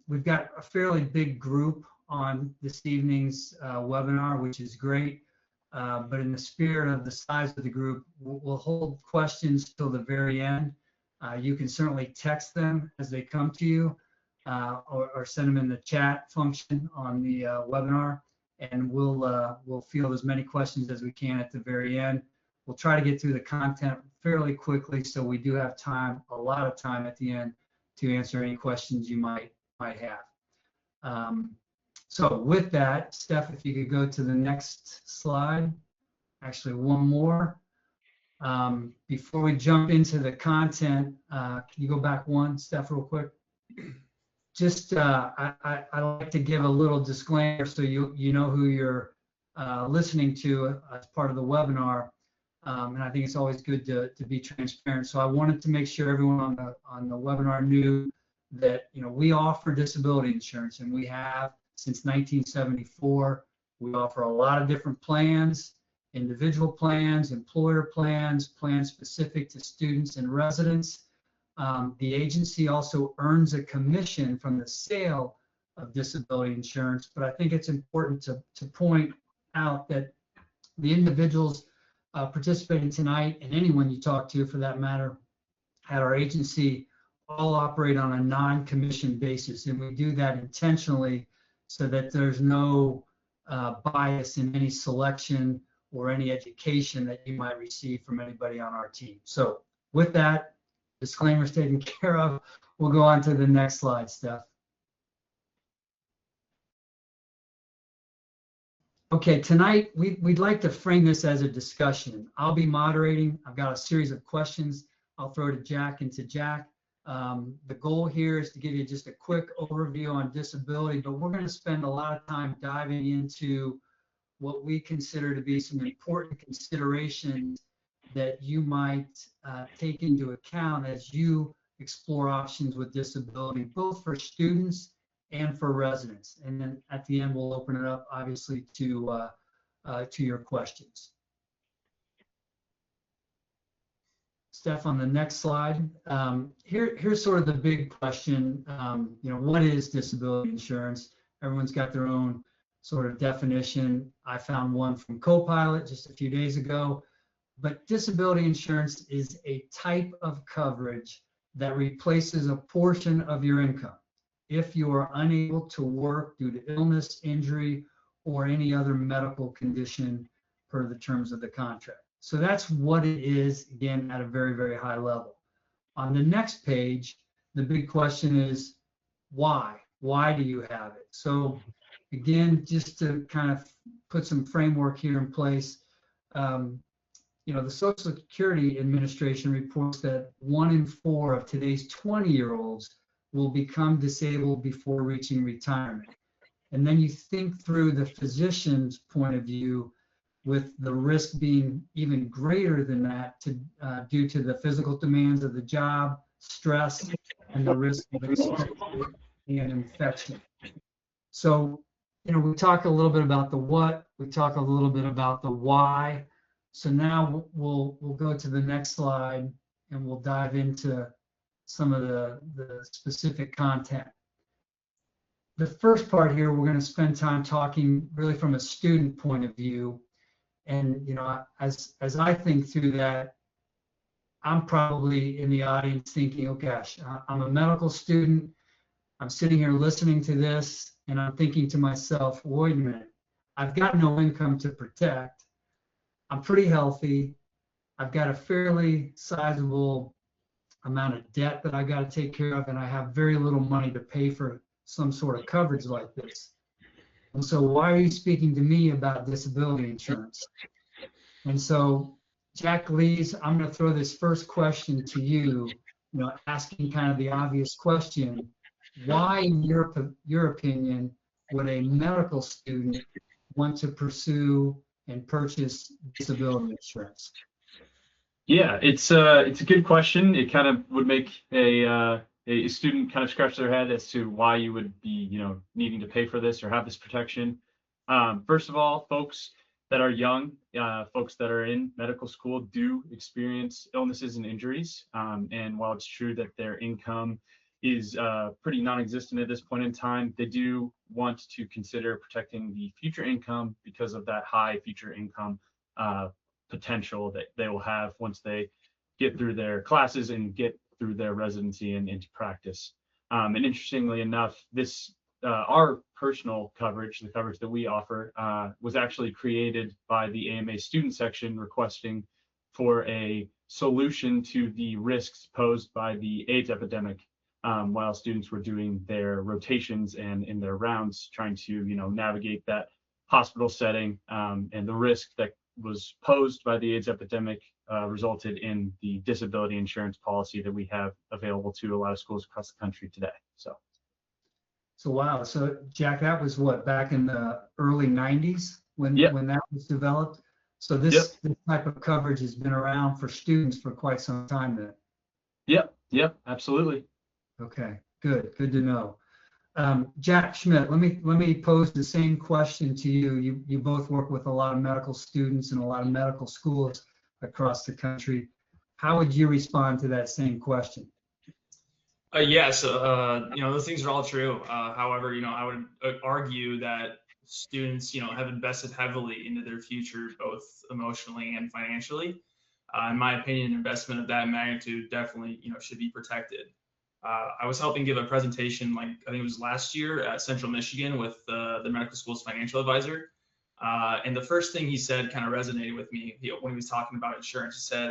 We've got a fairly big group on this evening's webinar, which is great. But in the spirit of the size of the group, we'll hold questions till the very end. You can certainly text them as they come to you, or send them in the chat function on the webinar, and we'll field as many questions as we can at the very end. We'll try to get through the content fairly quickly, so we do have time, a lot of time at the end, to answer any questions you might have. So with that, Steph, if you could go to the next slide. Actually, one more. Before we jump into the content, can you go back one, Steph, real quick? Just, I like to give a little disclaimer so you know who you're listening to as part of the webinar. And I think it's always good to be transparent. So I wanted to make sure everyone on the webinar knew that, you know, we offer disability insurance, and we have since 1974. We offer a lot of different plans, individual plans, employer plans, plans specific to students and residents. The agency also earns a commission from the sale of disability insurance, but I think it's important to point out that the individuals participating tonight, and anyone you talk to for that matter, at our agency, all operate on a non-commission basis, and we do that intentionally so that there's no bias in any selection or any education that you might receive from anybody on our team. So with that, disclaimers taken care of, we'll go on to the next slide, Steph. Okay, tonight we'd like to frame this as a discussion. I'll be moderating. I've got a series of questions I'll throw to Jack and to Jack. The goal here is to give you just a quick overview on disability, but we're going to spend a lot of time diving into what we consider to be some important considerations that you might take into account as you explore options with disability, both for students and for residents. And then at the end, we'll open it up, obviously, to your questions. Steph, on the next slide, here's sort of the big question. You know, what is disability insurance? Everyone's got their own sort of definition. I found one from Copilot just a few days ago. But disability insurance is a type of coverage that replaces a portion of your income if you are unable to work due to illness, injury, or any other medical condition per the terms of the contract. So that's what it is, again, at a very, very high level. On the next page, the big question is why? Why do you have it? So again, just to kind of put some framework here in place, you know, the Social Security Administration reports that 1 in 4 of today's 20-year-olds will become disabled before reaching retirement. And then you think through the physician's point of view, with the risk being even greater than that due to the physical demands of the job, stress, and the risk of exposure and infection. So, you know, we talk a little bit about the what, we talk a little bit about the why. So now we'll go to the next slide and we'll dive into some of the specific content. The first part here, we're going to spend time talking really from a student point of view. And, you know, as I think through that, I'm probably in the audience thinking, oh gosh, I'm a medical student. I'm sitting here listening to this and I'm thinking to myself, wait a minute, I've got no income to protect. I'm pretty healthy. I've got a fairly sizable amount of debt that I got to take care of, and I have very little money to pay for some sort of coverage like this. And so why are you speaking to me about disability insurance? And so, Jack Lees, I'm going to throw this first question to you, you know, asking kind of the obvious question. Why, in your opinion, would a medical student want to pursue and purchase disability insurance? Yeah, it's a good question. It kind of would make a student kind of scratch their head as to why you would be, you know, needing to pay for this or have this protection. First of all, folks that are young, folks that are in medical school do experience illnesses and injuries. And while it's true that their income is pretty non-existent at this point in time. They do want to consider protecting the future income because of that high future income potential that they will have once they get through their classes and get through their residency and into practice. And interestingly enough, this our personal coverage, the coverage that we offer, was actually created by the AMA student section requesting for a solution to the risks posed by the AIDS epidemic while students were doing their rotations and in their rounds, trying to navigate that hospital setting, and the risk that was posed by the AIDS epidemic resulted in the disability insurance policy that we have available to a lot of schools across the country today. So wow. So Jack, that was what, back in the early 90s when Yep. when that was developed. So this type of coverage has been around for students for quite some time then. Yep, absolutely. Okay, good to know. Jack Schmidt, let me pose the same question to you. You both work with a lot of medical students and a lot of medical schools across the country. How would you respond to that same question? Yes, those things are all true. However, I would argue that students, have invested heavily into their future, both emotionally and financially. In my opinion, an investment of that magnitude definitely, should be protected. I was helping give a presentation, I think it was last year at Central Michigan with the medical school's financial advisor. And the first thing he said kind of resonated with me when he was talking about insurance. He said,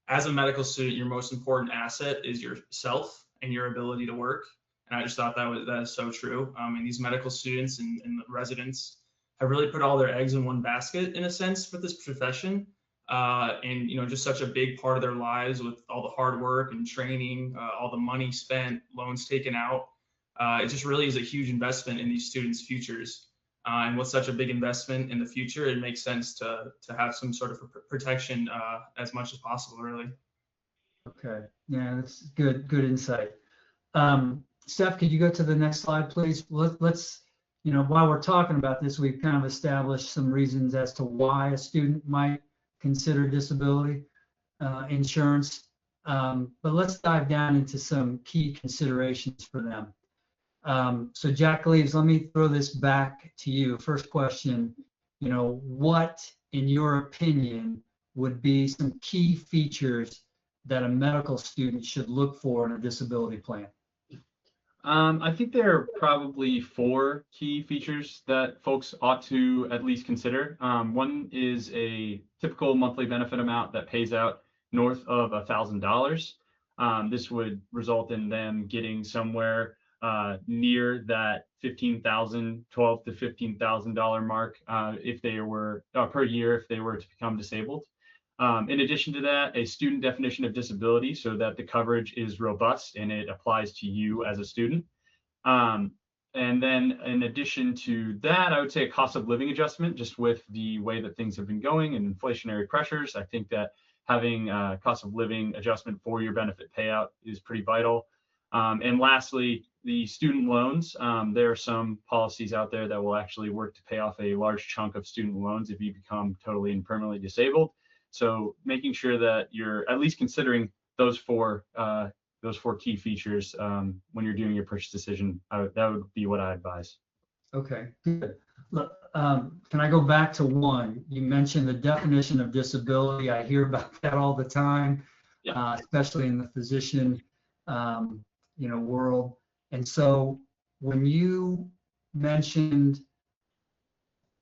as a medical student, your most important asset is yourself and your ability to work. And I just thought that is so true. And these medical students and the residents have really put all their eggs in one basket in a sense with this profession. And just such a big part of their lives with all the hard work and training, all the money spent, loans taken out. It just really is a huge investment in these students' futures. And with such a big investment in the future, it makes sense to have some sort of protection as much as possible, really. Okay, yeah, that's good insight. Steph, could you go to the next slide, please? Let's, while we're talking about this, we've kind of established some reasons as to why a student might consider disability insurance, but let's dive down into some key considerations for them. So Jack Leaves, let me throw this back to you. First question, what, in your opinion, would be some key features that a medical student should look for in a disability plan? I think there are probably 4 key features that folks ought to at least consider. One is a typical monthly benefit amount that pays out north of $1,000. This would result in them getting somewhere near that $12,000 to $15,000 mark if they were per year if they were to become disabled. In addition to that, a student definition of disability so that the coverage is robust and it applies to you as a student. And then in addition to that, I would say a cost of living adjustment, just with the way that things have been going and inflationary pressures. I think that having a cost of living adjustment for your benefit payout is pretty vital. And lastly, the student loans. There are some policies out there that will actually work to pay off a large chunk of student loans if you become totally and permanently disabled. So making sure that you're at least considering those four key features when you're doing your purchase decision, that would be what I advise. Okay, good. Look, can I go back to one? You mentioned the definition of disability. I hear about that all the time, especially in the physician, world. And so when you mentioned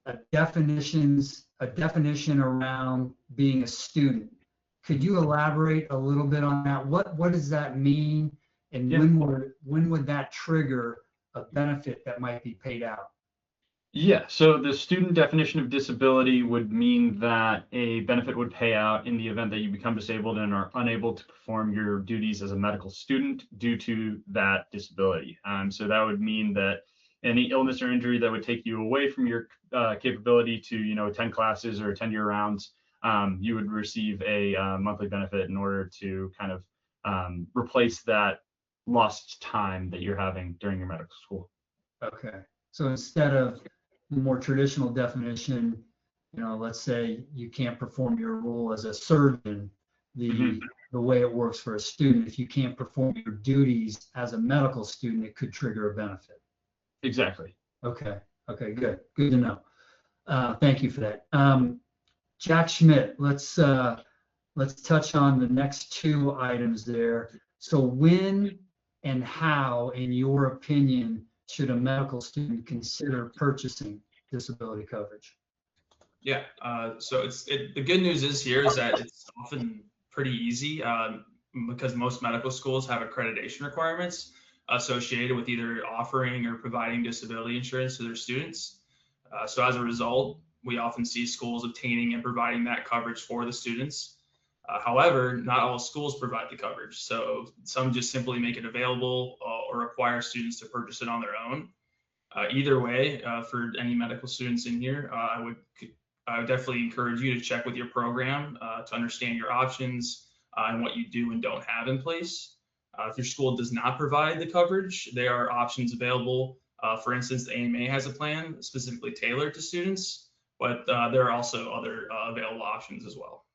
a definition around being a student, could you elaborate a little bit on that? What does that mean, and when would that trigger a benefit that might be paid out? Yeah, so the student definition of disability would mean that a benefit would pay out in the event that you become disabled and are unable to perform your duties as a medical student due to that disability. So that would mean that any illness or injury that would take you away from your capability to, attend classes or attend your rounds, you would receive a monthly benefit in order to kind of replace that lost time that you're having during your medical school. Okay, so instead of the more traditional definition, let's say you can't perform your role as a surgeon, the the way it works for a student. If you can't perform your duties as a medical student, it could trigger a benefit. Exactly. Okay. Okay. Good. Good to know. Thank you for that. Jack Schmidt, let's touch on the next two items there. So when and how, in your opinion, should a medical student consider purchasing disability coverage? Yeah. So the good news is that it's often pretty easy because most medical schools have accreditation requirements associated with either offering or providing disability insurance to their students. So as a result, we often see schools obtaining and providing that coverage for the students. However, not all schools provide the coverage. So some just simply make it available or require students to purchase it on their own. Either way, for any medical students in here, I would definitely encourage you to check with your program to understand your options and what you do and don't have in place. If your school does not provide the coverage, there are options available. For instance, the AMA has a plan specifically tailored to students, but there are also other available options as well.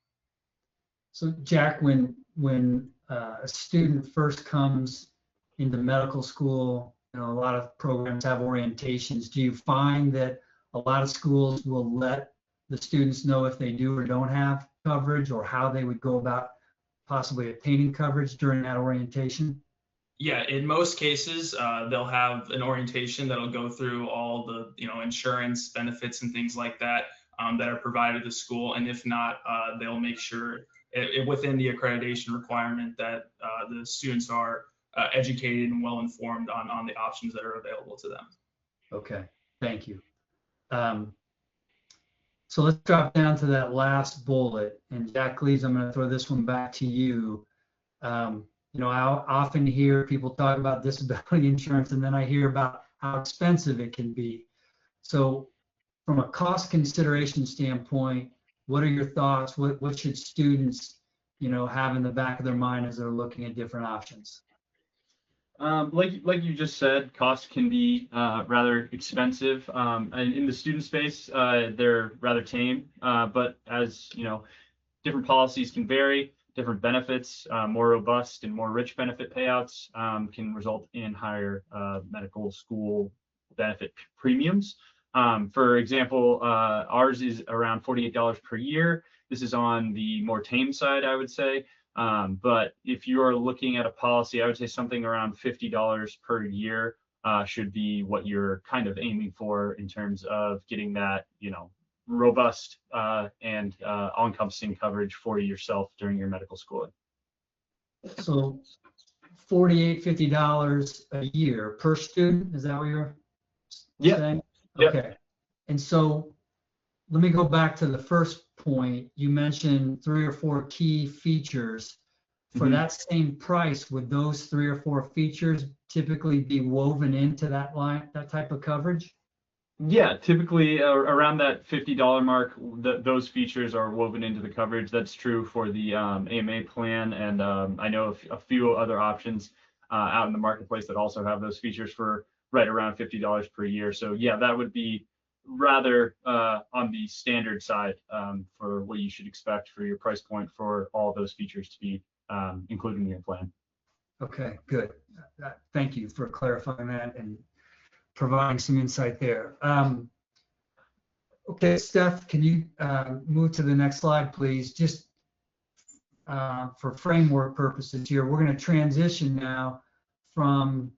So Jack, when a student first comes into medical school, a lot of programs have orientations. Do you find that a lot of schools will let the students know if they do or don't have coverage, or how they would go about possibly obtaining coverage during that orientation? Yeah, in most cases, they'll have an orientation that'll go through all the insurance benefits and things like that that are provided to the school, and if not, they'll make sure within the accreditation requirement that the students are educated and well informed on the options that are available to them. Okay, thank you. So let's drop down to that last bullet, and Jack Lees, I'm going to throw this one back to you. I often hear people talk about disability insurance, and then I hear about how expensive it can be. So from a cost consideration standpoint, what are your thoughts? What should students, have in the back of their mind as they're looking at different options? Like you just said, costs can be rather expensive. And in the student space, they're rather tame. But as different policies can vary. Different benefits, more robust and more rich benefit payouts can result in higher medical school benefit premiums. For example, ours is around $48 per year. This is on the more tame side, I would say. But if you're looking at a policy, I would say something around $50 per year should be what you're kind of aiming for in terms of getting that, robust and all-encompassing coverage for yourself during your medical schooling. So $50 a year per student, is that what you're saying? Yep. Okay. And so let me go back to the first point. You mentioned 3 or 4 key features. For that same price, would those 3 or 4 features typically be woven into that type of coverage? Yeah, typically around that $50 mark, those features are woven into the coverage. That's true for the AMA plan, and I know a few other options out in the marketplace that also have those features for right around $50 per year. So yeah, that would be rather on the standard side for what you should expect for your price point for all those features to be included in your plan. Okay, good. Thank you for clarifying that and providing some insight there. Okay, Steph, can you move to the next slide, please? Just for framework purposes here, we're going to transition now from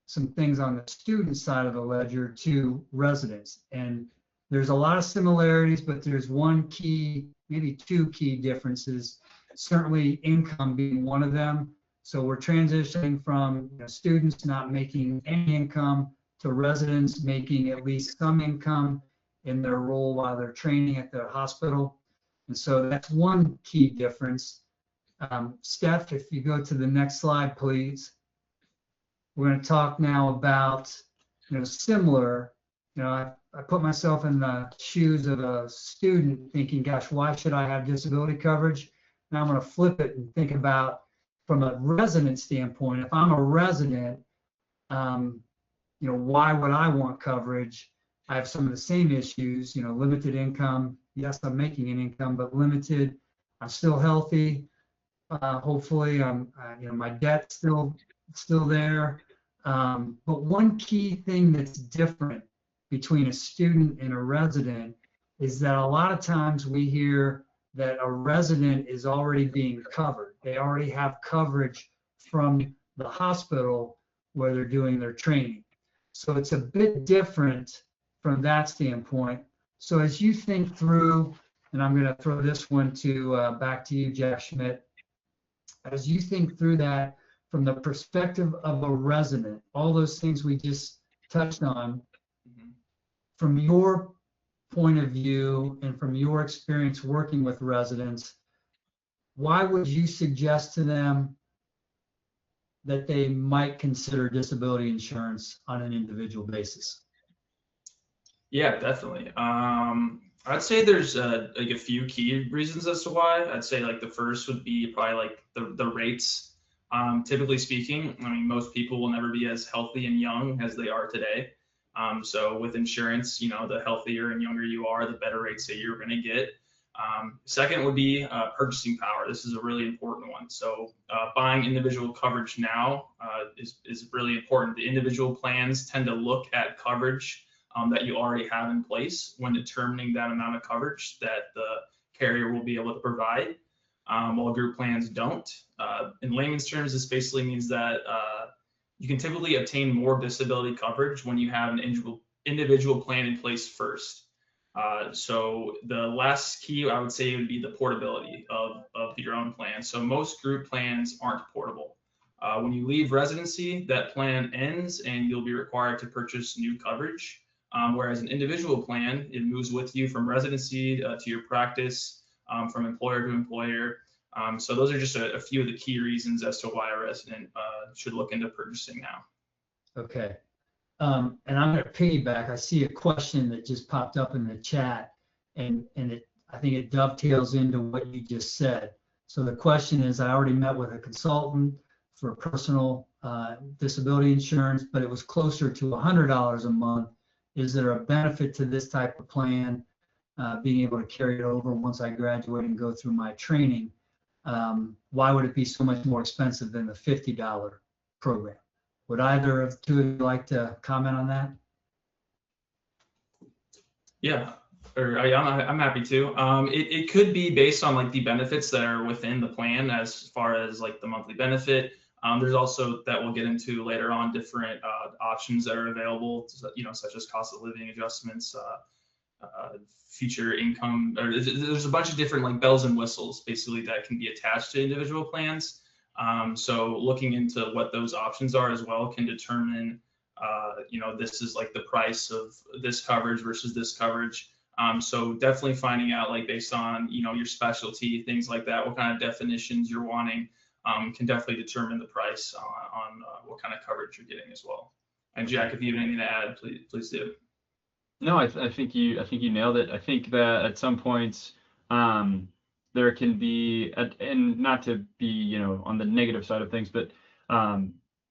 some things on the student side of the ledger to residents. And there's a lot of similarities, but there's one key, maybe 2 key differences, certainly income being one of them. So we're transitioning from students not making any income to residents making at least some income in their role while they're training at the hospital. And so that's one key difference. Steph, if you go to the next slide, please. We're going to talk now about, similar, I put myself in the shoes of a student thinking, gosh, why should I have disability coverage? Now I'm going to flip it and think about from a resident standpoint. If I'm a resident, why would I want coverage? I have some of the same issues, limited income. Yes, I'm making an income, but limited. I'm still healthy. Hopefully, my debt's still there. But one key thing that's different between a student and a resident is that a lot of times we hear that a resident is already being covered. They already have coverage from the hospital where they're doing their training. So it's a bit different from that standpoint. So as you think through, and I'm going to throw this one back to you, Jack Schmidt, as you think through that from the perspective of a resident, all those things we just touched on, from your point of view and from your experience working with residents, why would you suggest to them that they might consider disability insurance on an individual basis? Yeah, definitely. I'd say there's like a few key reasons as to why. I'd say like the first would be probably like the rates. Typically speaking, I mean, most people will never be as healthy and young as they are today. So with insurance, the healthier and younger you are, the better rates that you're going to get. Second would be purchasing power. This is a really important one. So buying individual coverage now is really important. The individual plans tend to look at coverage that you already have in place when determining that amount of coverage that the carrier will be able to provide, while group plans don't. In layman's terms, this basically means that you can typically obtain more disability coverage when you have an individual plan in place first. So the last key I would say would be the portability of your own plan. So most group plans aren't portable. When you leave residency, that plan ends and you'll be required to purchase new coverage. Whereas an individual plan, it moves with you from residency to your practice, from employer to employer. So those are just a few of the key reasons as to why a resident should look into purchasing now. Okay. And I'm going to piggyback. I see a question that just popped up in the chat, and I think it dovetails into what you just said. So the question is, I already met with a consultant for personal disability insurance, but it was closer to $100 a month. Is there a benefit to this type of plan, being able to carry it over once I graduate and go through my training? Why would it be so much more expensive than the $50 program? Would either of the two of you like to comment on that? Yeah, I'm happy to. It could be based on like the benefits that are within the plan as far as like the monthly benefit. There's also, that we'll get into later on, different options that are available, such as cost of living adjustments, future income, or there's a bunch of different like bells and whistles basically that can be attached to individual plans. So looking into what those options are as well can determine, this is like the price of this coverage versus this coverage. So definitely finding out, like, based on, your specialty, things like that, what kind of definitions you're wanting, can definitely determine the price on what kind of coverage you're getting as well. And Jack, if you have anything to add, please do. No, I think you nailed it. I think that at some points, there can be, and not to be, on the negative side of things, but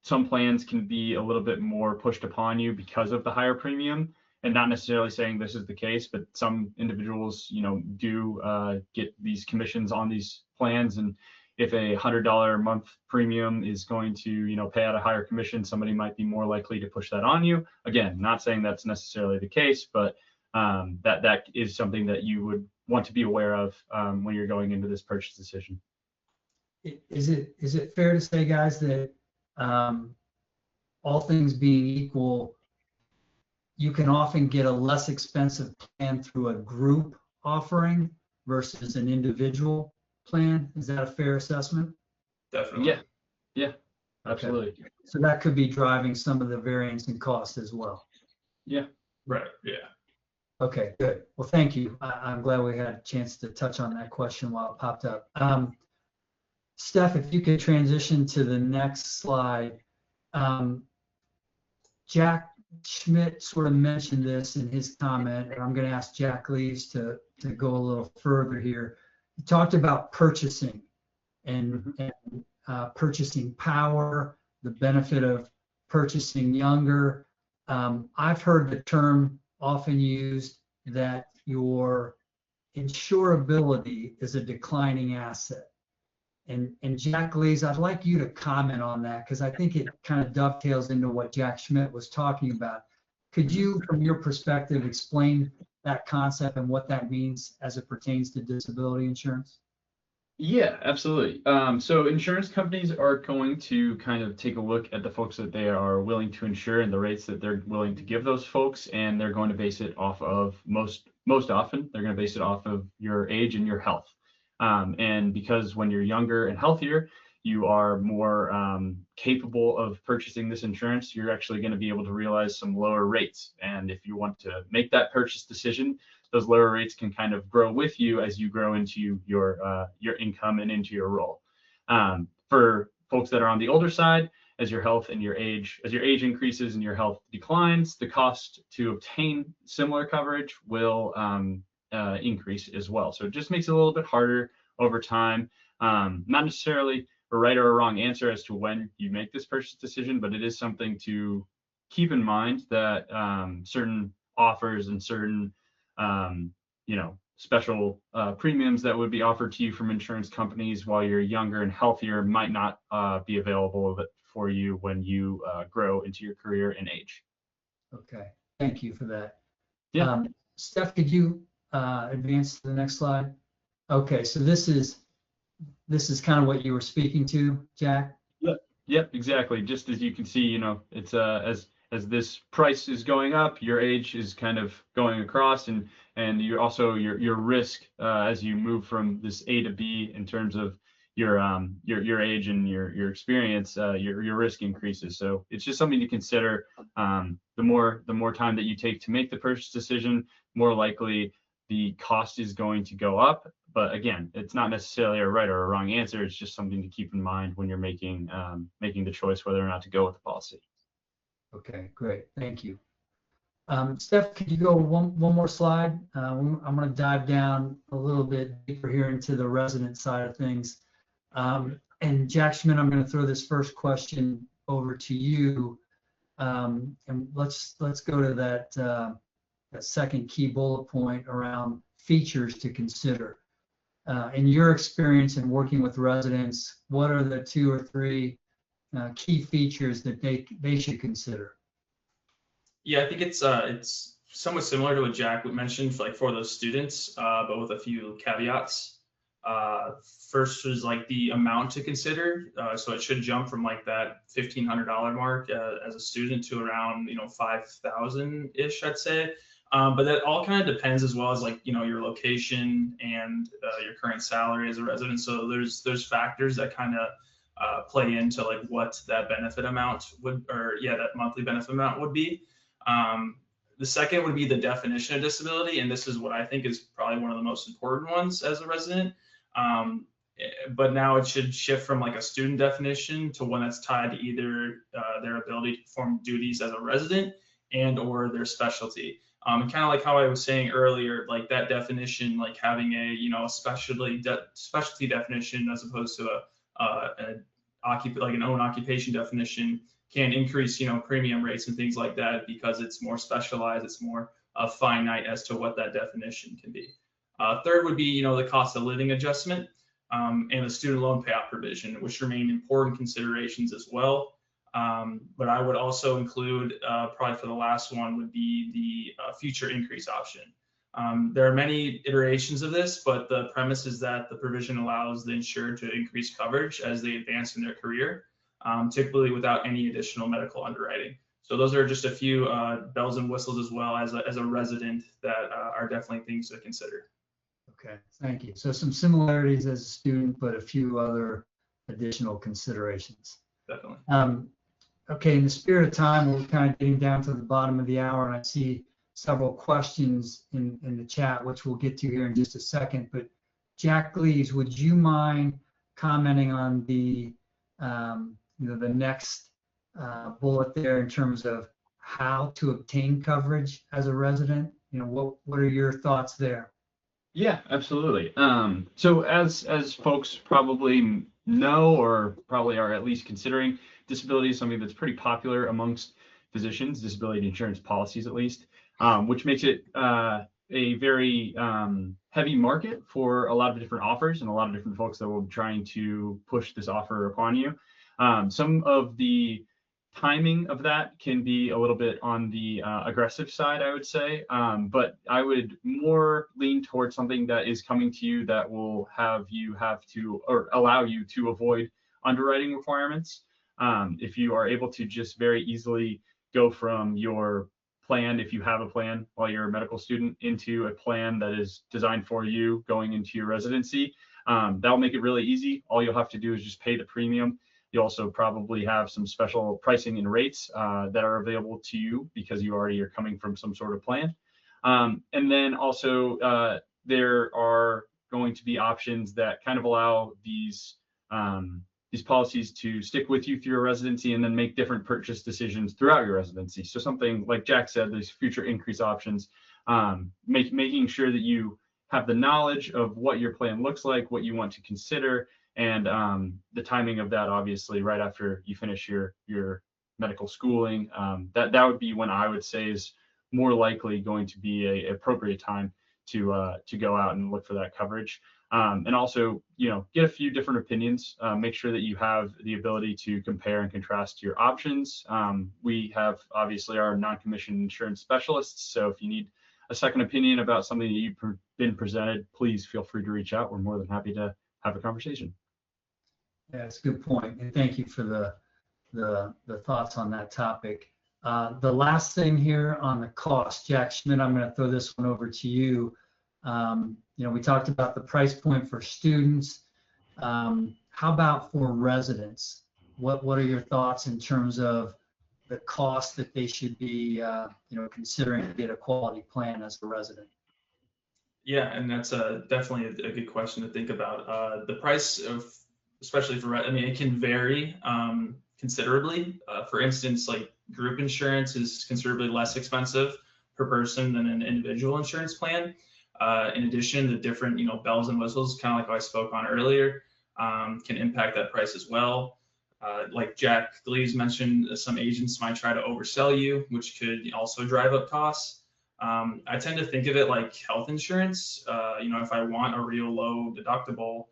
some plans can be a little bit more pushed upon you because of the higher premium, and not necessarily saying this is the case, but some individuals, do get these commissions on these plans. And if a $100 a month premium is going to, pay out a higher commission, somebody might be more likely to push that on you. Again, not saying that's necessarily the case, but that is something that you would want to be aware of when you're going into this purchase decision. Is it fair to say, guys, that all things being equal, you can often get a less expensive plan through a group offering versus an individual plan? Is that a fair assessment? Definitely. Yeah, absolutely. Okay. So that could be driving some of the variance in cost as well. Yeah. Right. Yeah. Okay, good. Well, thank you. I'm glad we had a chance to touch on that question while it popped up. Steph, if you could transition to the next slide. Jack Schmidt sort of mentioned this in his comment, and I'm going to ask Jack Leaves to go a little further here. He talked about purchasing and purchasing power, the benefit of purchasing younger. I've heard the term often used that your insurability is a declining asset. And Jack Lees, I'd like you to comment on that because I think it kind of dovetails into what Jack Schmidt was talking about. Could you, from your perspective, explain that concept and what that means as it pertains to disability insurance? Yeah, absolutely. So insurance companies are going to kind of take a look at the folks that they are willing to insure and the rates that they're willing to give those folks, and they're going to base it off of most often they're going to base it off of your age and your health. And because when you're younger and healthier, you are more capable of purchasing this insurance, you're actually going to be able to realize some lower rates. And if you want to make that purchase decision, those lower rates can kind of grow with you as you grow into your income and into your role. For folks that are on the older side, as your health and as your age increases and your health declines, the cost to obtain similar coverage will increase as well. So it just makes it a little bit harder over time. Not necessarily a right or a wrong answer as to when you make this purchase decision, but it is something to keep in mind that certain offers and certain special premiums that would be offered to you from insurance companies while you're younger and healthier might not be available for you when you grow into your career and age. Okay, thank you for that. Yeah. Steph, could you advance to the next slide? Okay, so this is kind of what you were speaking to, Jack. Yep, exactly. Just as you can see, it's as this price is going up, your age is kind of going across, and you also your risk as you move from this A to B in terms of your age and your experience, your risk increases. So it's just something to consider. The more time that you take to make the purchase decision, more likely the cost is going to go up. But again, it's not necessarily a right or a wrong answer. It's just something to keep in mind when you're making the choice whether or not to go with the policy. Okay, great. Thank you. Steph, could you go one more slide? I'm going to dive down a little bit deeper here into the resident side of things. And Jack Schmidt, I'm going to throw this first question over to you. And let's go to that second key bullet point around features to consider. In your experience in working with residents, what are the 2 or 3 key features that they should consider? Yeah, I think it's somewhat similar to what Jack mentioned for those students, but with a few caveats. First is like the amount to consider. So it should jump from like that $1,500 mark as a student to around 5,000-ish, I'd say. But that all kind of depends as well as your location and your current salary as a resident. So there's factors that kind of play into like what that benefit amount that monthly benefit amount would be. The second would be the definition of disability, and this is what I think is probably one of the most important ones as a resident. But now it should shift from like a student definition to one that's tied to either their ability to perform duties as a resident and or their specialty. And kind of like how I was saying earlier, like that definition, like having a specialty definition as opposed to an own occupation definition can increase premium rates and things like that because it's more specialized, it's more finite as to what that definition can be. Third would be the cost of living adjustment and the student loan payout provision, which remain important considerations as well. But I would also include, probably for the last one, would be the future increase option. There are many iterations of this, but the premise is that the provision allows the insured to increase coverage as they advance in their career, typically without any additional medical underwriting. So those are just a few bells and whistles as well as a resident that are definitely things to consider. Okay, thank you. So some similarities as a student, but a few other additional considerations. Definitely. Okay, in the spirit of time, we're kind of getting down to the bottom of the hour, and I see several questions in the chat, which we'll get to here in just a second. But Jack Lees, would you mind commenting on the the next bullet there in terms of how to obtain coverage as a resident? What are your thoughts there? Yeah, absolutely. So as folks probably know or probably are at least considering, disability is something that's pretty popular amongst physicians, disability insurance policies at least, which makes it a very heavy market for a lot of different offers and a lot of different folks that will be trying to push this offer upon you. Some of the timing of that can be a little bit on the aggressive side, I would say, but I would more lean towards something that is coming to you that will have to or allow you to avoid underwriting requirements. If you are able to just very easily go from your plan, if you have a plan while you're a medical student, into a plan that is designed for you going into your residency, that'll make it really easy. All you'll have to do is just pay the premium. You also probably have some special pricing and rates that are available to you because you already are coming from some sort of plan. And then also there are going to be options that kind of allow these policies to stick with you through your residency and then make different purchase decisions throughout your residency. So something like Jack said, these future increase options, making sure that you have the knowledge of what your plan looks like, what you want to consider, and the timing of that, obviously, right after you finish your medical schooling. That would be when I would say is more likely going to be a appropriate time to go out and look for that coverage. And also, get a few different opinions. Make sure that you have the ability to compare and contrast your options. We have obviously our non-commissioned insurance specialists. So if you need a second opinion about something that you've been presented, please feel free to reach out. We're more than happy to have a conversation. Yeah, that's a good point. And thank you for the thoughts on that topic. The last thing here on the cost, Jack Schmidt, I'm going to throw this one over to you. We talked about the price point for students. How about for residents? What are your thoughts in terms of the cost that they should be, considering to get a quality plan as a resident? Yeah, and that's definitely a good question to think about. The price of, especially for, it can vary considerably. For instance, like group insurance is considerably less expensive per person than an individual insurance plan. In addition, the different, bells and whistles, kind of like I spoke on earlier, can impact that price as well. Like Jack Gleaves mentioned, some agents might try to oversell you, which could also drive up costs. I tend to think of it like health insurance. If I want a real low deductible,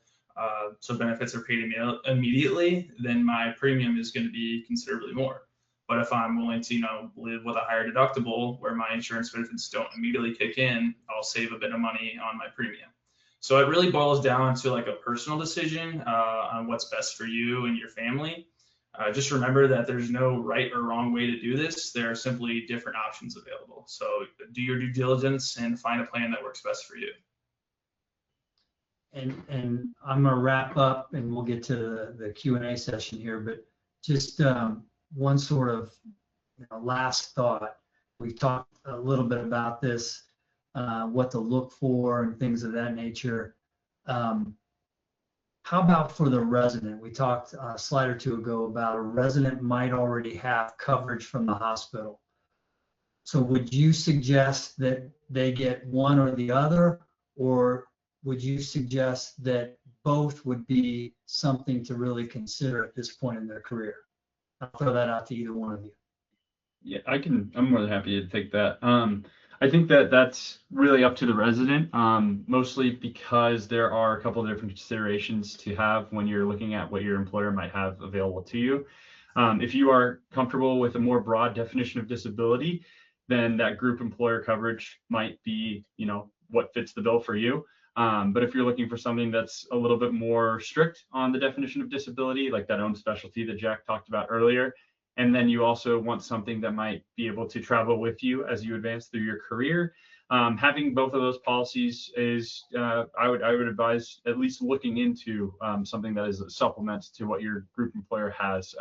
so benefits are paid immediately, then my premium is going to be considerably more. But if I'm willing to, live with a higher deductible where my insurance benefits don't immediately kick in, I'll save a bit of money on my premium. So it really boils down to like a personal decision on what's best for you and your family. Just remember that there's no right or wrong way to do this. There are simply different options available. So do your due diligence and find a plan that works best for you. And I'm going to wrap up and we'll get to the Q&A session here, but just one sort of last thought. We've talked a little bit about this, what to look for and things of that nature. How about for the resident? We talked a slide or two ago about a resident might already have coverage from the hospital. So would you suggest that they get one or the other, or would you suggest that both would be something to really consider at this point in their career? I'll throw that out to either one of you. Yeah, I'm more than happy to take that. I think that that's really up to the resident, mostly because there are a couple of different considerations to have when you're looking at what your employer might have available to you. If you are comfortable with a more broad definition of disability, then that group employer coverage might be, what fits the bill for you. But if you're looking for something that's a little bit more strict on the definition of disability, like that own specialty that Jack talked about earlier, and then you also want something that might be able to travel with you as you advance through your career, having both of those policies is, I would advise at least looking into something that is a supplement to what your group employer has.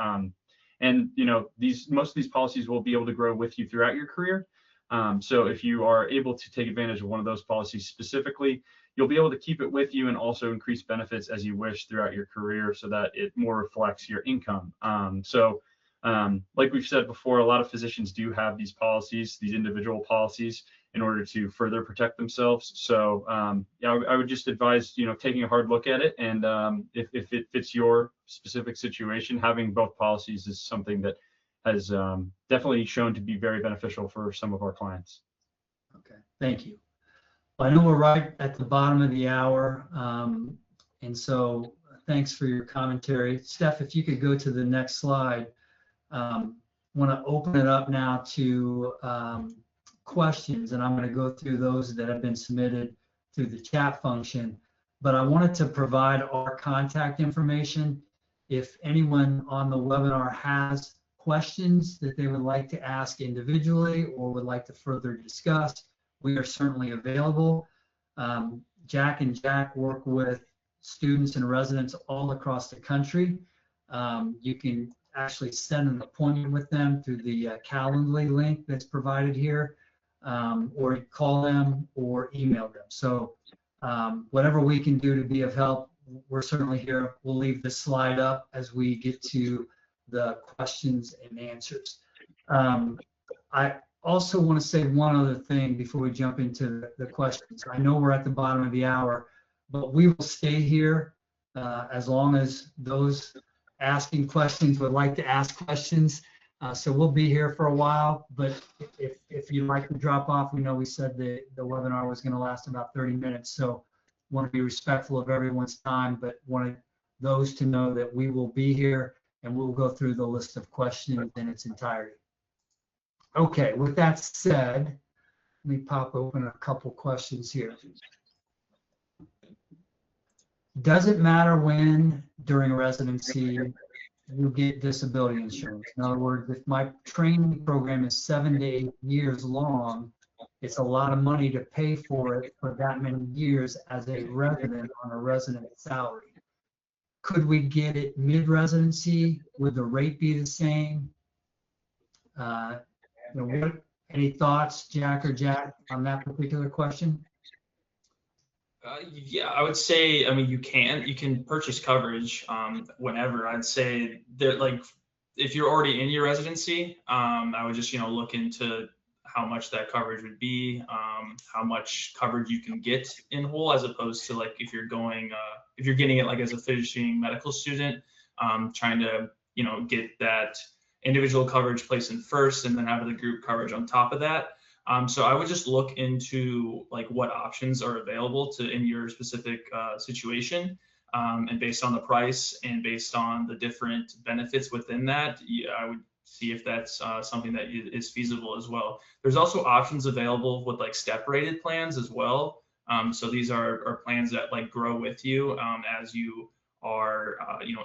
And most of these policies will be able to grow with you throughout your career. So if you are able to take advantage of one of those policies specifically, you'll be able to keep it with you and also increase benefits as you wish throughout your career so that it more reflects your income. Like we've said before, a lot of physicians do have these policies, these individual policies, in order to further protect themselves. So I would just advise, taking a hard look at it. And if it fits your specific situation, having both policies is something that has definitely shown to be very beneficial for some of our clients. Okay, thank you. I know we're right at the bottom of the hour, and so thanks for your commentary. Steph, if you could go to the next slide. Want to open it up now to questions, and I'm going to go through those that have been submitted through the chat function. But I wanted to provide our contact information. If anyone on the webinar has questions that they would like to ask individually or would like to further discuss, we are certainly available. Jack and Jack work with students and residents all across the country. You can actually set an appointment with them through the Calendly link that's provided here, or call them or email them. So whatever we can do to be of help, we're certainly here. We'll leave this slide up as we get to the questions and answers. I also want to say one other thing before we jump into the questions. I know we're at the bottom of the hour, but we will stay here as long as those asking questions would like to ask questions. So we'll be here for a while, but if you'd like to drop off, we know we said the webinar was going to last about 30 minutes. So want to be respectful of everyone's time, but wanted those to know that we will be here and we'll go through the list of questions in its entirety. Okay, with that said, let me pop open a couple questions here. Does it matter when during residency you get disability insurance? In other words, if my training program is 7 to 8 years long, it's a lot of money to pay for it for that many years as a resident on a resident salary. Could we get it mid-residency? Would the rate be the same? Any thoughts, Jack or Jack, on that particular question? Yeah, I would say, I mean, you can purchase coverage whenever. I'd say that, like, if you're already in your residency, I would just, look into how much that coverage would be, how much coverage you can get in whole, as opposed to like if you're getting it like as a finishing medical student, trying to, get that individual coverage placed in first and then have the group coverage on top of that. So I would just look into like what options are available in your specific situation, and based on the price and based on the different benefits within that, I would see if that's something that is feasible as well. There's also options available with like step rated plans as well. So these are plans that like grow with you as you are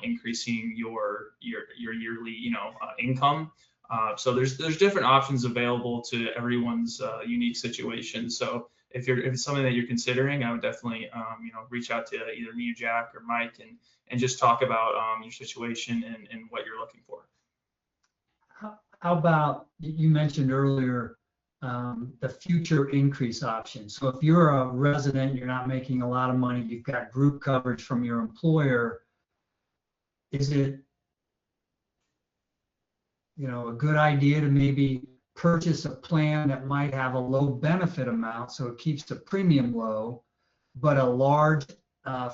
increasing your yearly income. So there's different options available to everyone's unique situation. So if it's something that you're considering, I would definitely reach out to either me or Jack or Mike and just talk about your situation and what you're looking for. How about, you mentioned earlier the future increase option. So if you're a resident, you're not making a lot of money, you've got group coverage from your employer, is it a good idea to maybe purchase a plan that might have a low benefit amount so it keeps the premium low, but a large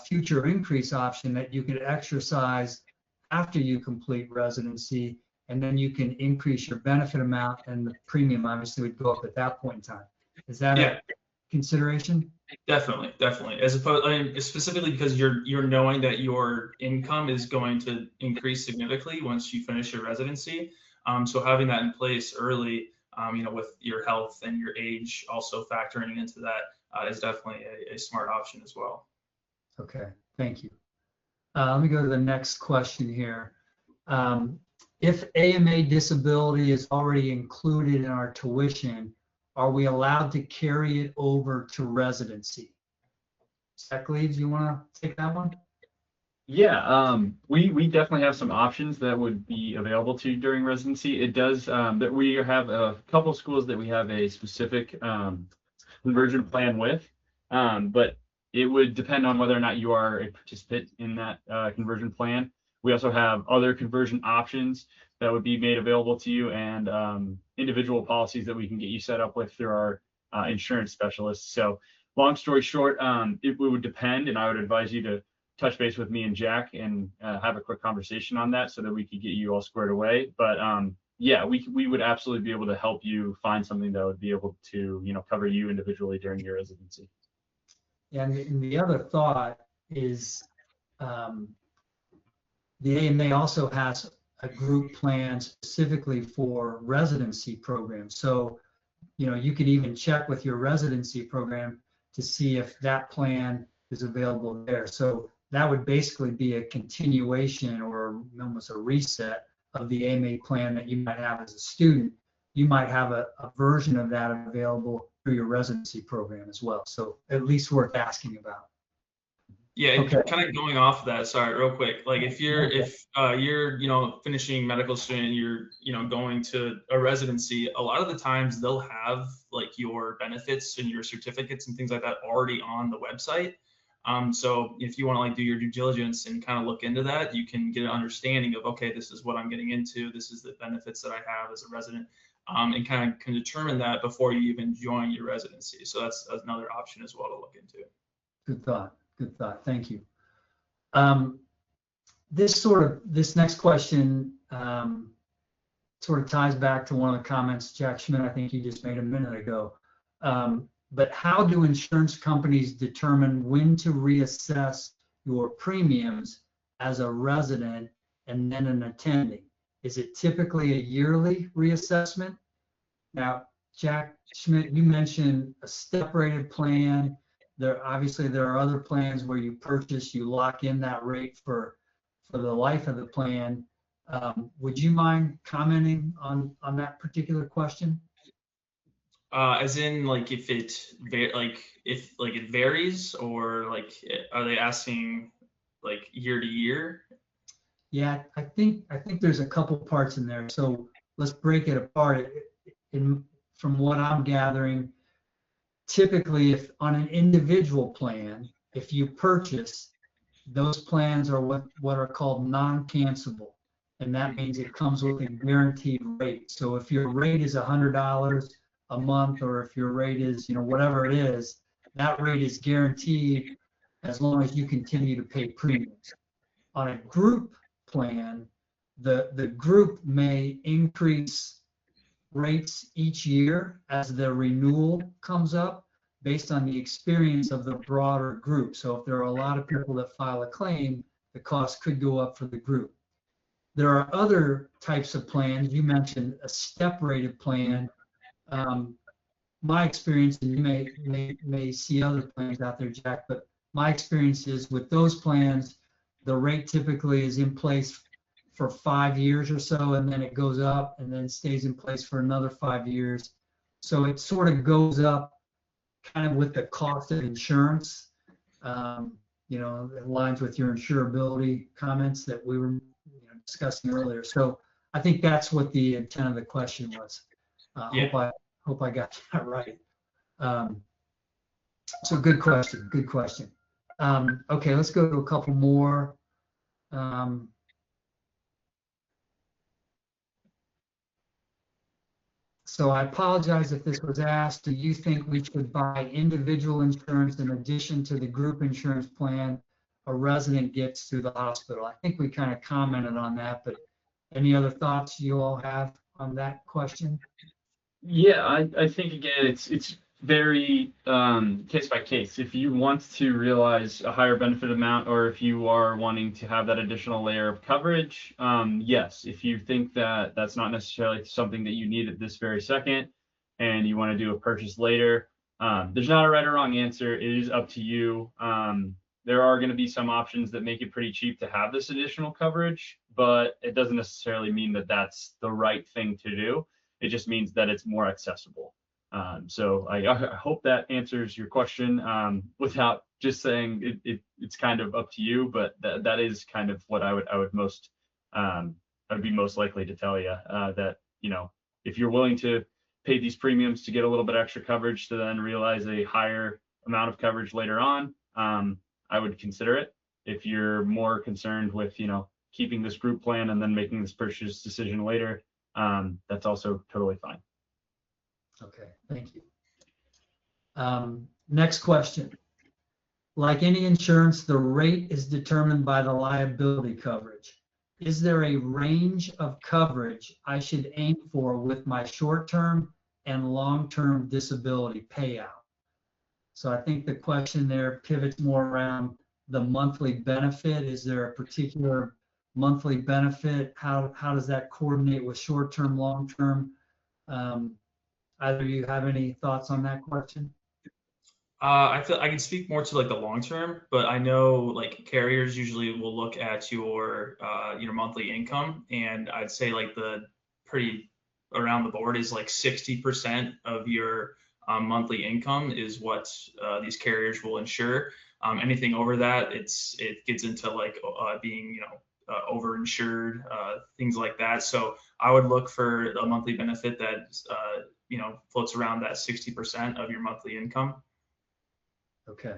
future increase option that you could exercise after you complete residency, and then you can increase your benefit amount and the premium obviously would go up at that point in time? Is that a consideration? Definitely. As opposed, I mean, specifically because you're knowing that your income is going to increase significantly once you finish your residency. So having that in place early, with your health and your age also factoring into that is definitely a smart option as well. Okay, thank you. Let me go to the next question here. If AMA disability is already included in our tuition, are we allowed to carry it over to residency? Zach Leaves, you want to take that one? Yeah, we definitely have some options that would be available to you during residency. It does that we have a couple of schools that we have a specific conversion plan with, but it would depend on whether or not you are a participant in that conversion plan. We also have other conversion options that would be made available to you, and individual policies that we can get you set up with through our insurance specialists. So long story short, it would depend, and I would advise you to touch base with me and Jack and have a quick conversation on that so that we could get you all squared away. But yeah, we would absolutely be able to help you find something that would be able to cover you individually during your residency. And the other thought is the AMA also has a group plan specifically for residency programs. So, you know, you could even check with your residency program to see if that plan is available there. So that would basically be a continuation or almost a reset of the AMA plan that you might have as a student. You might have a version of that available through your residency program as well. So at least worth asking about. Yeah, Okay. kind of going off of that, sorry, real quick. Like if you're finishing medical student, you're going to a residency, a lot of the times they'll have like your benefits and your certificates and things like that already on the website. So if you want to like do your due diligence and kind of look into that, you can get an understanding of, okay, this is what I'm getting into, this is the benefits that I have as a resident, and kind of can determine that before you even join your residency. So that's another option as well to look into. Good thought. Good thought. Thank you. This next question sort of ties back to one of the comments, Jack Schmidt, I think you just made a minute ago. But how do insurance companies determine when to reassess your premiums as a resident and then an attending? Is it typically a yearly reassessment? Now, Jack Schmidt, you mentioned a step-rated plan. There are other plans where you purchase, you lock in that rate for the life of the plan. Would you mind commenting on that particular question? As in, like, if it varies, or like, are they asking like year to year? Yeah, I think there's a couple parts in there. So let's break it apart. From what I'm gathering, typically, if on an individual plan, if you purchase, those plans are what are called non-cancelable, and that means it comes with a guaranteed rate. So if your rate is $100 a month, or if your rate is, whatever it is, that rate is guaranteed as long as you continue to pay premiums. On a group plan, the group may increase rates each year as the renewal comes up based on the experience of the broader group. So if there are a lot of people that file a claim, the cost could go up for the group. There are other types of plans. You mentioned a step-rated plan. My experience, and you may see other plans out there, Jack, but my experience is with those plans, the rate typically is in place for 5 years or so, and then it goes up and then stays in place for another 5 years. So it sort of goes up kind of with the cost of insurance. It aligns with your insurability comments that we were discussing earlier. So I think that's what the intent of the question was. Yeah. Hope I got that right. So good question. Okay, let's go to a couple more. So I apologize if this was asked. Do you think we should buy individual insurance in addition to the group insurance plan a resident gets through the hospital? I think we kind of commented on that, but any other thoughts you all have on that question? Yeah, I think again it's very case by case. If you want to realize a higher benefit amount, or if you are wanting to have that additional layer of coverage, yes. If you think that that's not necessarily something that you need at this very second, and you want to do a purchase later, there's not a right or wrong answer. It is up to you. There are going to be some options that make it pretty cheap to have this additional coverage, but it doesn't necessarily mean that that's the right thing to do. It just means that it's more accessible. So I hope that answers your question without just saying it's kind of up to you, but that is kind of what I would be most likely to tell you, that, if you're willing to pay these premiums to get a little bit extra coverage to then realize a higher amount of coverage later on, I would consider it. If you're more concerned with, keeping this group plan and then making this purchase decision later, that's also totally fine. Okay, thank you. Next question. Like any insurance, the rate is determined by the liability coverage. Is there a range of coverage I should aim for with my short-term and long-term disability payout? So I think the question there pivots more around the monthly benefit. Is there a particular monthly benefit? How does that coordinate with short-term, long-term? Either of you have any thoughts on that question? I feel I can speak more to like the long term, but I know like carriers usually will look at your monthly income, and I'd say like the pretty around the board is like 60% of your monthly income is what these carriers will insure. Anything over that, it gets into like being overinsured, things like that. So I would look for a monthly benefit that floats around that 60% of your monthly income. Okay.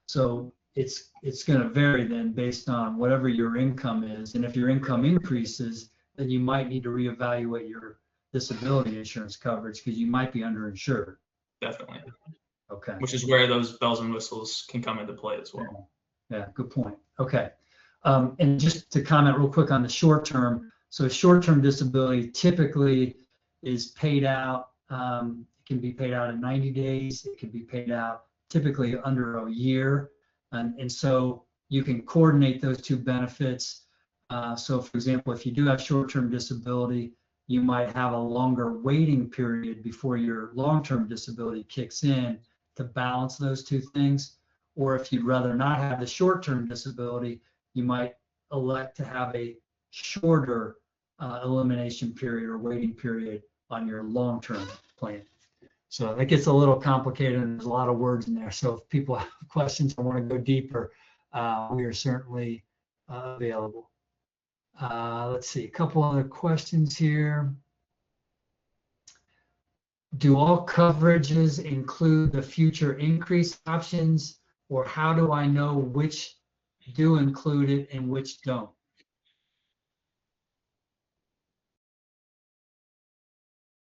So it's going to vary then based on whatever your income is. And if your income increases, then you might need to reevaluate your disability insurance coverage because you might be underinsured. Definitely. Okay. Which is where those bells and whistles can come into play as well. Yeah, good point. Okay. And just to comment real quick on the short term. So short-term disability typically is paid out. It can be paid out in 90 days. It can be paid out typically under a year. And so you can coordinate those two benefits. So for example, if you do have short-term disability, you might have a longer waiting period before your long-term disability kicks in to balance those two things. Or if you'd rather not have the short-term disability, you might elect to have a shorter elimination period or waiting period on your long-term plan. So that gets a little complicated and there's a lot of words in there. So if people have questions or want to go deeper, we are certainly available. Let's see, a couple other questions here. Do all coverages include the future increase options, or how do I know which do include it and which don't?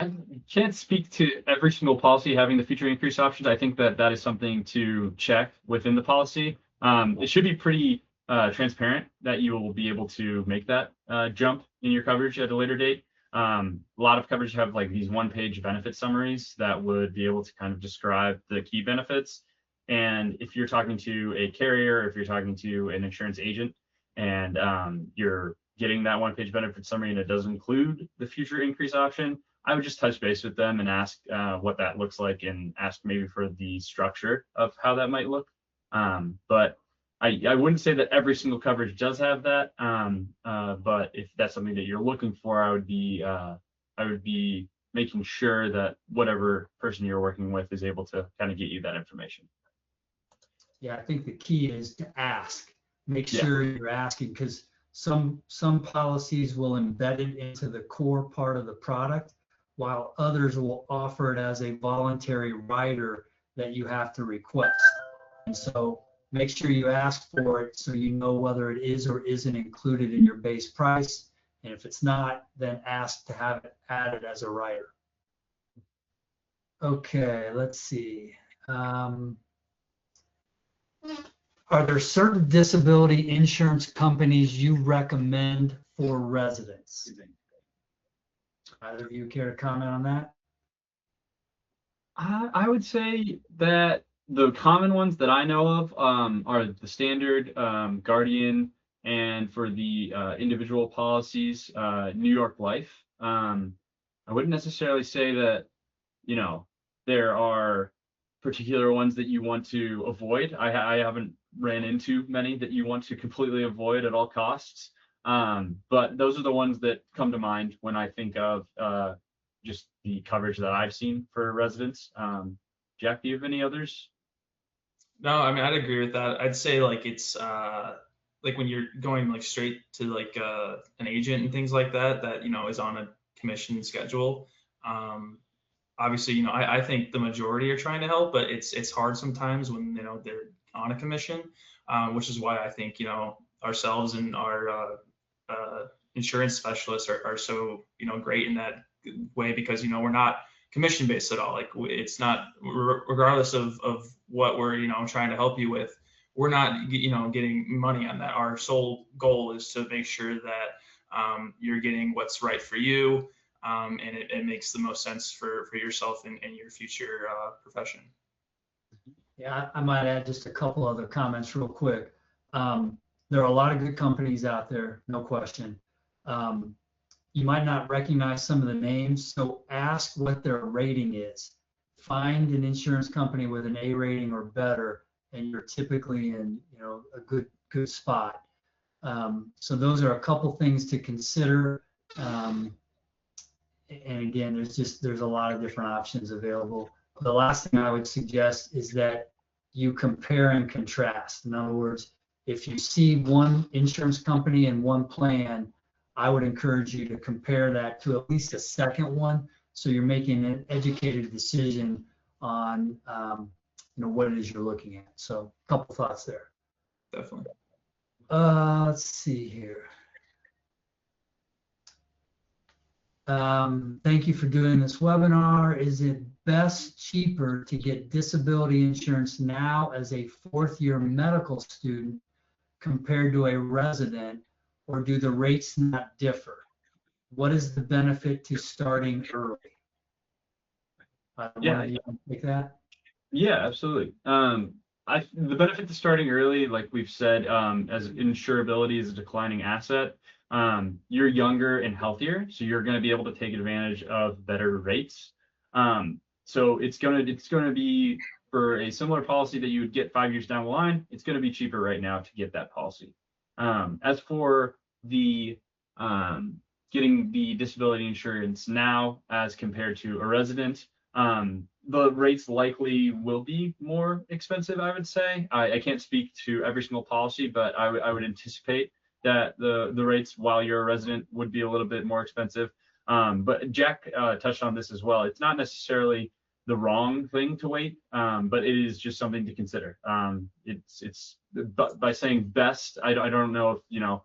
I can't speak to every single policy having the future increase options. I think that is something to check within the policy. It should be pretty transparent that you will be able to make that jump in your coverage at a later date. A lot of coverage have like these one-page benefit summaries that would be able to kind of describe the key benefits. And if you're talking to a carrier, if you're talking to an insurance agent, and you're getting that one-page benefit summary and it does include the future increase option, I would just touch base with them and ask what that looks like and ask maybe for the structure of how that might look. But I wouldn't say that every single coverage does have that. But if that's something that you're looking for, I would be making sure that whatever person you're working with is able to kind of get you that information. Yeah, I think the key is to ask. Make Yeah. sure you're asking, because some policies will embed it into the core part of the product, while others will offer it as a voluntary rider that you have to request. And so make sure you ask for it so you know whether it is or isn't included in your base price. And if it's not, then ask to have it added as a rider. Okay, let's see. Are there certain disability insurance companies you recommend for residents? Either of you care to comment on that? I would say that the common ones that I know of are the standard Guardian, and for the individual policies, New York Life. I wouldn't necessarily say that, there are particular ones that you want to avoid. I haven't ran into many that you want to completely avoid at all costs. But those are the ones that come to mind when I think of just the coverage that I've seen for residents. Jack, do you have any others? No, I mean, I'd agree with that. I'd say like it's like when you're going like straight to like an agent and things like that, is on a commission schedule. Obviously, I think the majority are trying to help, but it's hard sometimes when, they're on a commission, which is why I think, ourselves and our insurance specialists are so, great in that way, because, we're not commission based at all. Like it's not, regardless of what we're, trying to help you with, we're not, getting money on that. Our sole goal is to make sure that you're getting what's right for you. And it makes the most sense for yourself and your future profession. Yeah, I might add just a couple other comments real quick. There are a lot of good companies out there, no question. Um, you might not recognize some of the names, so ask what their rating is. Find an insurance company with an A rating or better, and you're typically in, a good spot. So those are a couple things to consider. And again, there's a lot of different options available. The last thing I would suggest is that you compare and contrast. In other words, if you see one insurance company and one plan, I would encourage you to compare that to at least a second one, so you're making an educated decision on what it is you're looking at. So a couple thoughts there. Definitely. Let's see here. Thank you for doing this webinar. Is it cheaper to get disability insurance now as a fourth-year medical student compared to a resident, or do the rates not differ? What is the benefit to starting early? Yeah. One of you can take that? Yeah, absolutely. The benefit to starting early, like we've said, as insurability is a declining asset, you're younger and healthier, so you're going to be able to take advantage of better rates. So it's going to be for a similar policy that you would get 5 years down the line. It's going to be cheaper right now to get that policy. As for the getting the disability insurance now as compared to a resident, the rates likely will be more expensive, I would say. I can't speak to every single policy, but I would anticipate that the rates while you're a resident would be a little bit more expensive. But Jack touched on this as well. It's not necessarily the wrong thing to wait, but it is just something to consider. But by saying best, I don't know if,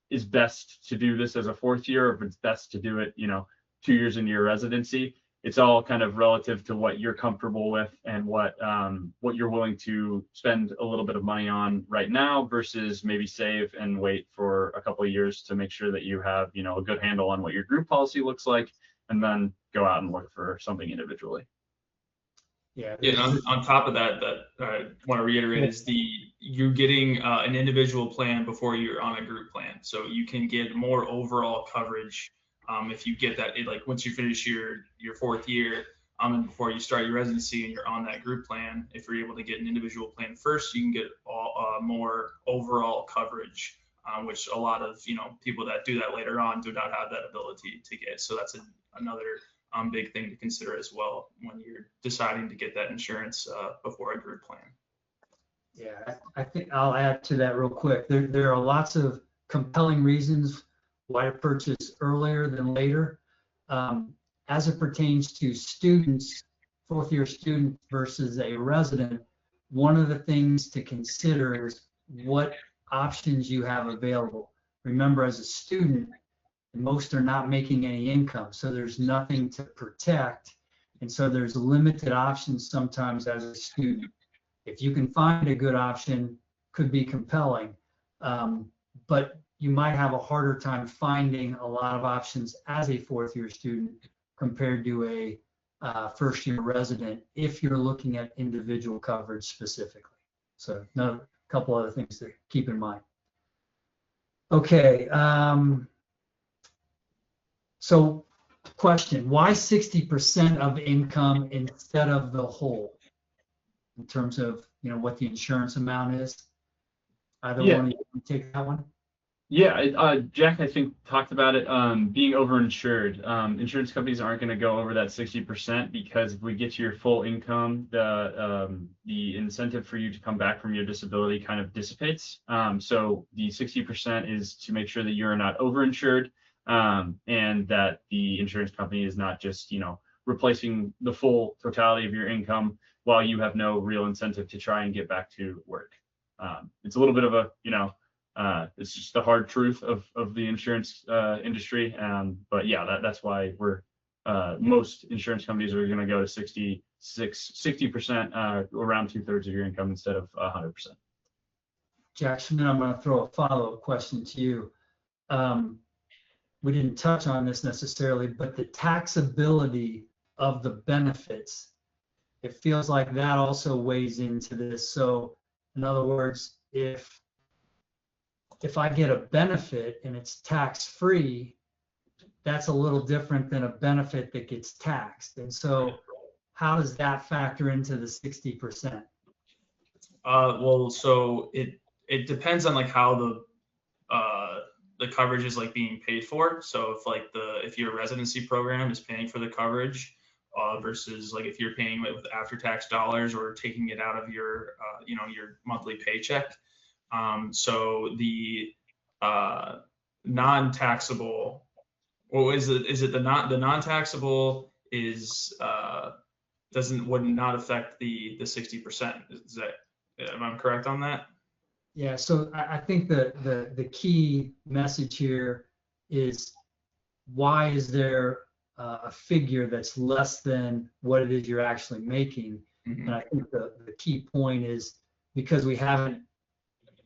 is best to do this as a fourth year, or if it's best to do it, 2 years into your residency. It's all kind of relative to what you're comfortable with and what you're willing to spend a little bit of money on right now versus maybe save and wait for a couple of years to make sure that you have, a good handle on what your group policy looks like, and then go out and look for something individually. Yeah. Yeah, and on top of that, I want to reiterate is you're getting an individual plan before you're on a group plan, so you can get more overall coverage if you get that. Like once you finish your fourth year, and before you start your residency and you're on that group plan, if you're able to get an individual plan first, you can get more overall coverage, which a lot of people that do that later on do not have that ability to get. So that's another big thing to consider as well when you're deciding to get that insurance before a group plan. Yeah, I think I'll add to that real quick. There are lots of compelling reasons why to purchase earlier than later. As it pertains to students, fourth-year student versus a resident, one of the things to consider is what options you have available. Remember, as a student, most are not making any income, so there's nothing to protect, and so there's limited options sometimes as a student. If you can find a good option, could be compelling, but you might have a harder time finding a lot of options as a fourth-year student compared to a first-year resident if you're looking at individual coverage specifically. So a couple other things to keep in mind. Okay. So question, why 60% of income instead of the whole in terms of, what the insurance amount is? Either one of you can take that one? Yeah, Jack, I think, talked about it, being overinsured. Insurance companies aren't going to go over that 60% because if we get to your full income, the incentive for you to come back from your disability kind of dissipates. So the 60% is to make sure that you're not overinsured, and that the insurance company is not just, replacing the full totality of your income while you have no real incentive to try and get back to work. It's a little bit of a, it's just the hard truth of the insurance industry. But yeah, that's why most insurance companies are going to go to 60%, around 2/3 of your income instead of 100%. Jackson, I'm going to throw a follow-up question to you. We didn't touch on this necessarily, but the taxability of the benefits, it feels like that also weighs into this. So in other words, if I get a benefit and it's tax-free, that's a little different than a benefit that gets taxed. And so how does that factor into the 60%? Well, so it depends on like how the coverage is like being paid for. So if your residency program is paying for the coverage, versus like if you're paying it with after-tax dollars or taking it out of your your monthly paycheck. So the non-taxable, well, is it the non-taxable is would not affect the 60%. Is that, am I correct on that? Yeah, so I think the key message here is, why is there a figure that's less than what it is you're actually making? Mm-hmm. And I think the key point is because we haven't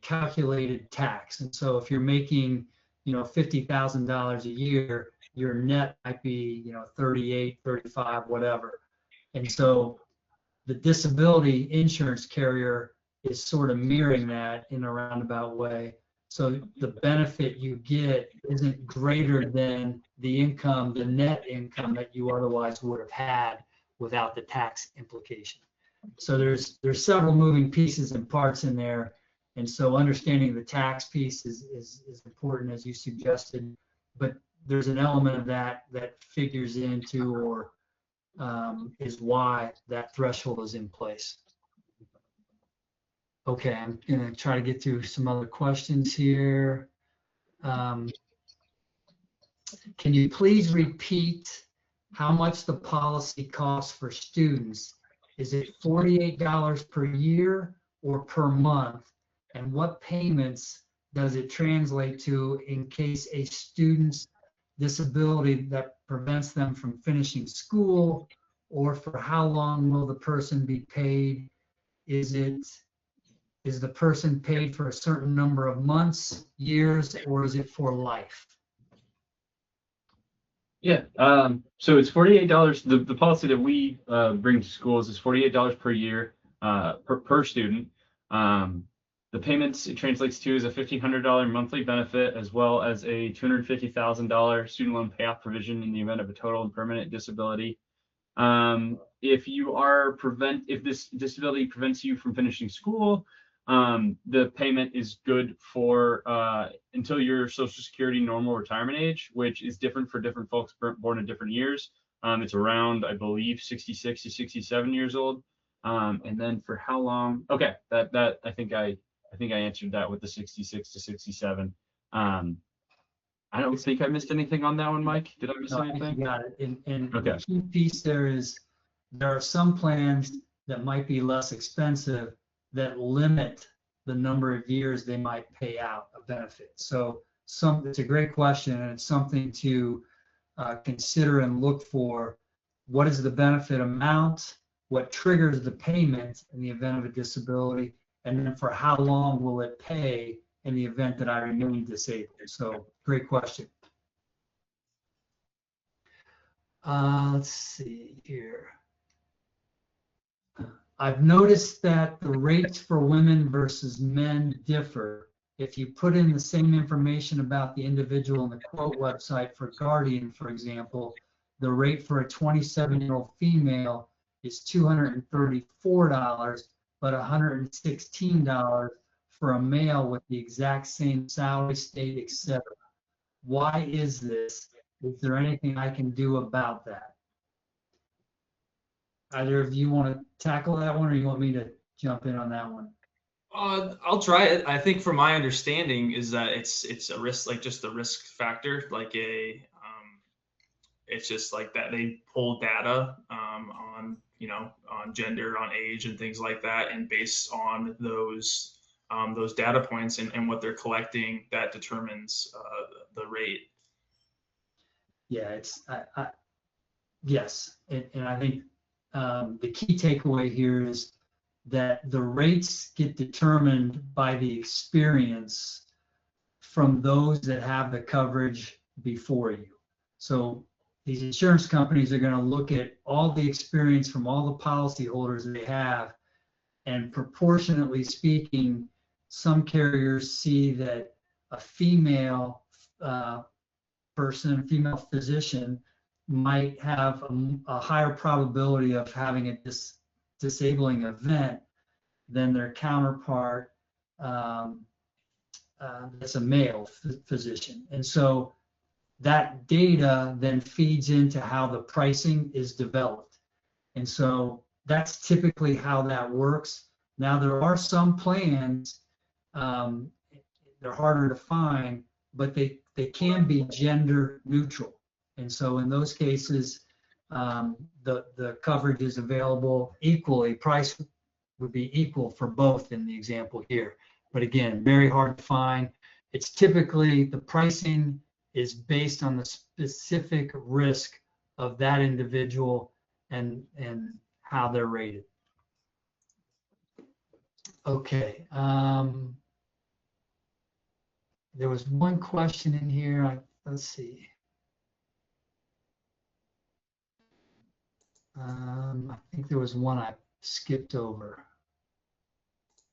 calculated tax. And so if you're making, $50,000 a year, your net might be, 38, 35, whatever. And so the disability insurance carrier is sort of mirroring that in a roundabout way. So the benefit you get isn't greater than the income, the net income that you otherwise would have had without the tax implication. So there's several moving pieces and parts in there. And so understanding the tax piece is important, as you suggested, but there's an element of that figures into or is why that threshold is in place. Okay, I'm gonna try to get through some other questions here. Can you please repeat how much the policy costs for students? Is it $48 per year or per month? And what payments does it translate to in case a student's disability that prevents them from finishing school, or for how long will the person be paid? Is the person paid for a certain number of months, years, or is it for life? Yeah, so it's $48. The policy that we bring to schools is $48 per year per student. The payments it translates to is a $1,500 monthly benefit, as well as a $250,000 student loan payoff provision in the event of a total and permanent disability. If this disability prevents you from finishing school, the payment is good for until your Social Security normal retirement age, which is different for different folks born in different years. It's around, I believe, 66 to 67 years old. And then for how long? Okay, that I think I answered that with the 66 to 67. I don't think I missed anything on that one, Mike. Did I miss No, anything? I think you got it. And Okay. the key piece there is there are some plans that might be less expensive that limit the number of years they might pay out a benefit. So it's a great question, and it's something to consider and look for. What is the benefit amount? What triggers the payment in the event of a disability? And then for how long will it pay in the event that I remain disabled? So great question. Let's see here. I've noticed that the rates for women versus men differ. If you put in the same information about the individual in the quote website for Guardian, for example, the rate for a 27-year-old female is $234, but $116 for a male with the exact same salary, state, etc. Why is this? Is there anything I can do about that? Either of you want to tackle that one, or you want me to jump in on that one? I'll try it. I think from my understanding is that it's a risk, like just a risk factor, like it's just like that they pull data on on gender, on age, and things like that, and based on those data points and what they're collecting, that determines the rate. Yeah, yes, and I think the key takeaway here is that the rates get determined by the experience from those that have the coverage before you. So these insurance companies are going to look at all the experience from all the policyholders they have, and proportionately speaking, some carriers see that a female female physician might have a higher probability of having a disabling event than their counterpart that's a male physician. And so that data then feeds into how the pricing is developed. And so that's typically how that works. Now, there are some plans, they're harder to find, but they can be gender neutral. And so in those cases, the coverage is available equally. Price would be equal for both in the example here. But again, very hard to find. It's typically, the pricing is based on the specific risk of that individual and how they're rated. Okay. There was one question in here. Let's see. I think there was one I skipped over.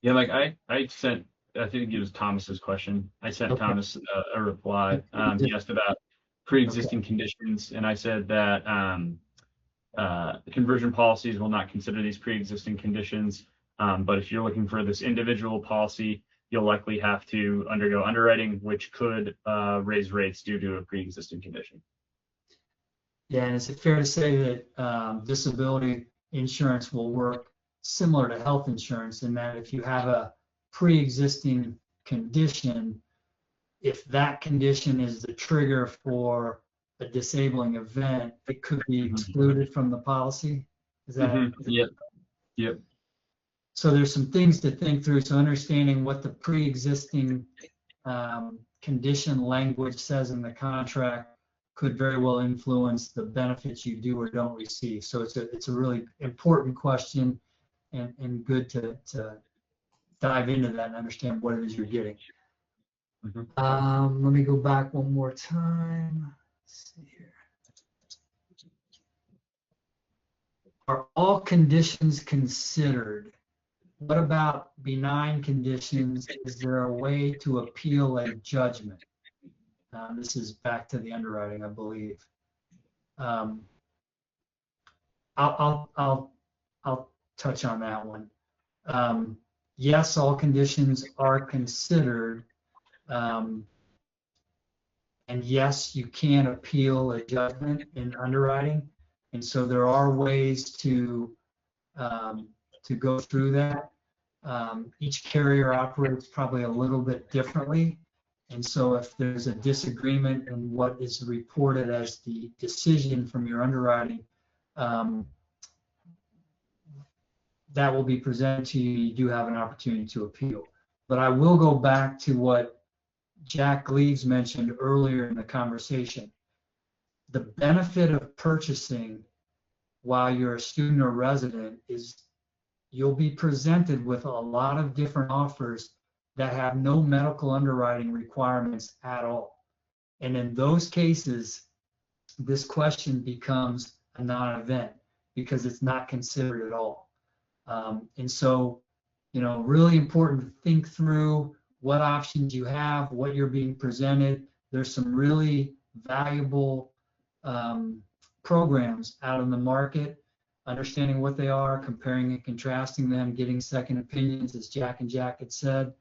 Yeah, like I sent, I think it was Thomas's question. I sent Okay. Thomas a reply. He asked about pre-existing conditions, and I said that conversion policies will not consider these pre-existing conditions. But if you're looking for this individual policy, you'll likely have to undergo underwriting, which could raise rates due to a pre-existing condition. Yeah, and is it fair to say that disability insurance will work similar to health insurance in that if you have a pre-existing condition, if that condition is the trigger for a disabling event, it could be excluded from the policy? Is that? Yep. So there's some things to think through. So understanding what the pre-existing condition language says in the contract could very well influence the benefits you do or don't receive. So it's a really important question and good to dive into that and understand what it is you're getting. Let me go back one more time. Let's see here. Are all conditions considered? What about benign conditions? Is there a way to appeal a judgment? This is back to the underwriting, I believe. I'll touch on that one. Yes, all conditions are considered, and yes, you can appeal a judgment in underwriting, and so there are ways to go through that. Each carrier operates probably a little bit differently. And so if there's a disagreement in what is reported as the decision from your underwriting, that will be presented to you. You do have an opportunity to appeal. But I will go back to what Jack Leeds mentioned earlier in the conversation. The benefit of purchasing while you're a student or resident is you'll be presented with a lot of different offers that have no medical underwriting requirements at all. And in those cases, this question becomes a non-event because it's not considered at all. And so, really important to think through what options you have, what you're being presented. There's some really valuable programs out in the market, understanding what they are, comparing and contrasting them, getting second opinions, as Jack and Jack had said.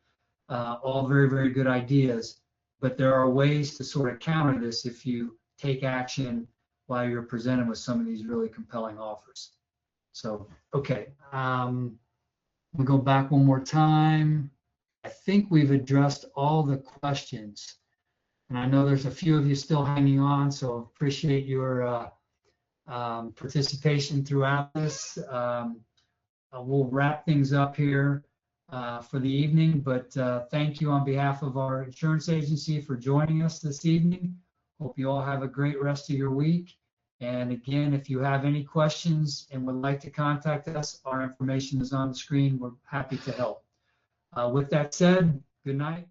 All very, very good ideas, but there are ways to sort of counter this if you take action while you're presented with some of these really compelling offers. So, okay, we'll go back one more time. I think we've addressed all the questions, and I know there's a few of you still hanging on, so appreciate your participation throughout this. We'll wrap things up here for the evening, but thank you on behalf of our insurance agency for joining us this evening. Hope you all have a great rest of your week. And again, if you have any questions and would like to contact us, our information is on the screen. We're happy to help. With that said, good night.